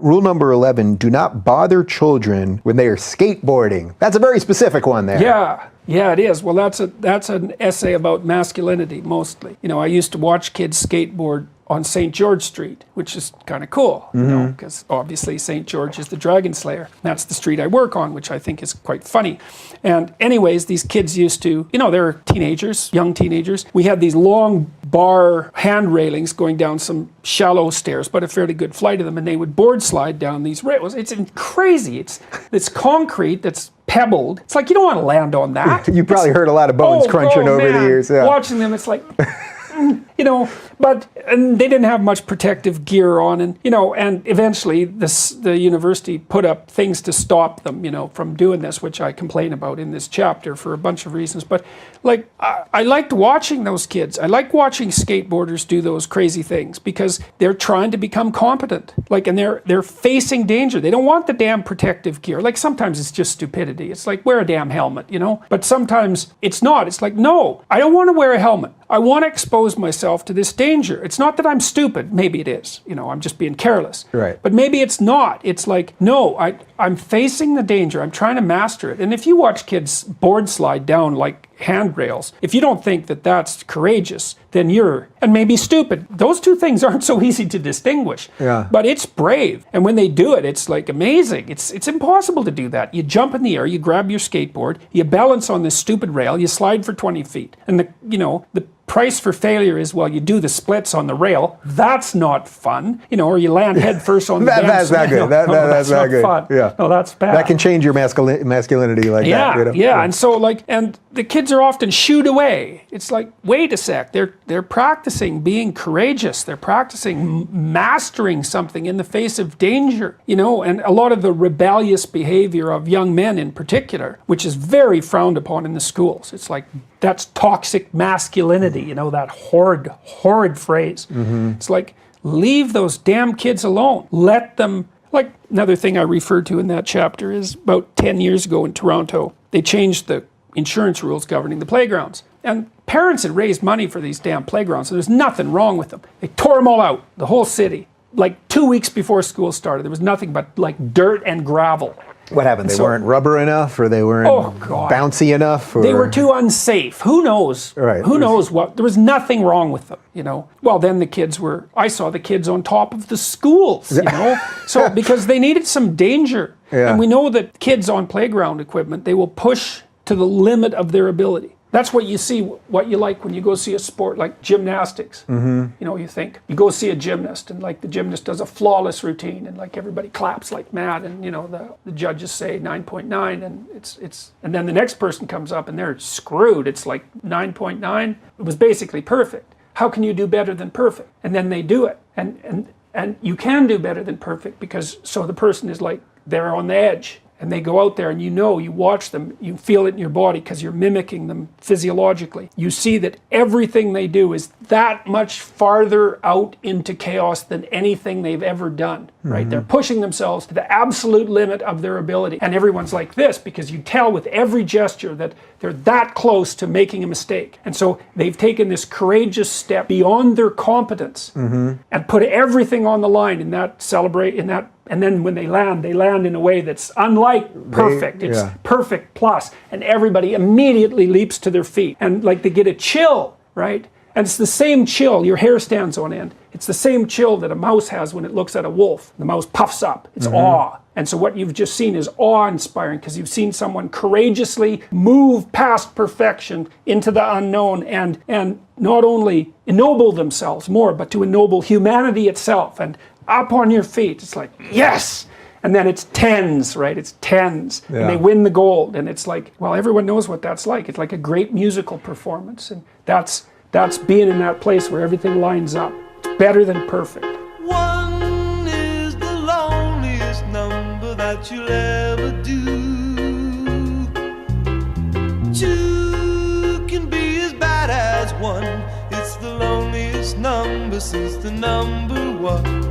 rule number 11, do not bother children when they are skateboarding. That's a very specific one there. Yeah, it is. Well, that's an essay about masculinity, mostly. You know, I used to watch kids skateboard on St. George Street, which is kind of cool, you know, because obviously St. George is the dragon slayer. That's the street I work on, which I think is quite funny. And anyways, these kids used to, you know, they're teenagers, young teenagers. We had these long bar hand railings going down some shallow stairs, but a fairly good flight of them, and they would board slide down these rails. It's crazy. It's concrete that's pebbled. It's like, you don't want to land on that. You probably heard a lot of bones crunching over the years. Yeah. Watching them, it's like... you know, and they didn't have much protective gear on, and you know, and eventually the university put up things to stop them, you know, from doing this, which I complain about in this chapter for a bunch of reasons. But like, I liked watching those kids. I like watching skateboarders do those crazy things because they're trying to become competent, like, and they're facing danger. They don't want the damn protective gear. Like sometimes it's just stupidity. It's like, wear a damn helmet, you know. But sometimes it's not. It's like, no, I don't want to wear a helmet. I want to expose myself to this danger. It's not that I'm stupid. Maybe it is. You know, I'm just being careless. Right. But maybe it's not. It's like, no, I'm facing the danger. I'm trying to master it. And if you watch kids board slide down like handrails, if you don't think that that's courageous, then and maybe stupid. Those two things aren't so easy to distinguish. Yeah. But it's brave. And when they do it, it's like amazing. It's impossible to do that. You jump in the air, you grab your skateboard, you balance on this stupid rail, you slide for 20 feet. And the price for failure is, well, you do the splits on the rail. That's not fun. You know, or you land head first on the That's not good. That's not good. Fun. Yeah. No, that's bad. That can change your masculinity like that. You know? Yeah. And so and the kids are often shooed away. It's like, wait a sec. They're practicing being courageous. They're practicing mastering something in the face of danger. You know, and a lot of the rebellious behavior of young men in particular, which is very frowned upon in the schools. It's like, that's toxic masculinity, you know, that horrid phrase. It's like, leave those damn kids alone. Let them, like, another thing I referred to in that chapter is about 10 years ago in Toronto, they changed the insurance rules governing the playgrounds. And parents had raised money for these damn playgrounds, so there's nothing wrong with them. They tore them all out, the whole city. Like 2 weeks before school started, there was nothing but like dirt and gravel. What happened? They weren't rubber enough, or they weren't bouncy enough? Or? They were too unsafe. Who knows? Right. Who knows what? There was nothing wrong with them, you know. Well, then I saw the kids on top of the schools, you know. So, because they needed some danger. Yeah. And we know that kids on playground equipment, they will push to the limit of their ability. That's what you see, what you like when you go see a sport like gymnastics. You know, you think, you go see a gymnast and like the gymnast does a flawless routine and like everybody claps like mad and you know, the judges say 9.9 and and then the next person comes up and they're screwed. It's like 9.9. It was basically perfect. How can you do better than perfect? And then they do it. And you can do better than perfect because so the person is like, they're on the edge. And they go out there and you watch them, you feel it in your body because you're mimicking them physiologically. You see that everything they do is that much farther out into chaos than anything they've ever done, right? They're pushing themselves to the absolute limit of their ability. And everyone's like this because you tell with every gesture that they're that close to making a mistake. And so they've taken this courageous step beyond their competence and put everything on the line in that. And then when they land in a way that's unlike perfect. It's perfect plus. And everybody immediately leaps to their feet. And like they get a chill, right? And it's the same chill, your hair stands on end. It's the same chill that a mouse has when it looks at a wolf. The mouse puffs up. It's awe. And so what you've just seen is awe-inspiring because you've seen someone courageously move past perfection into the unknown and not only ennoble themselves more, but to ennoble humanity itself. And up on your feet, it's like, yes! And then it's tens, right? It's tens. Yeah. And they win the gold. And it's like, well, everyone knows what that's like. It's like a great musical performance. And that's being in that place where everything lines up. It's better than perfect. One is the loneliest number that you'll ever do. Two can be as bad as one. It's the loneliest number since the number one.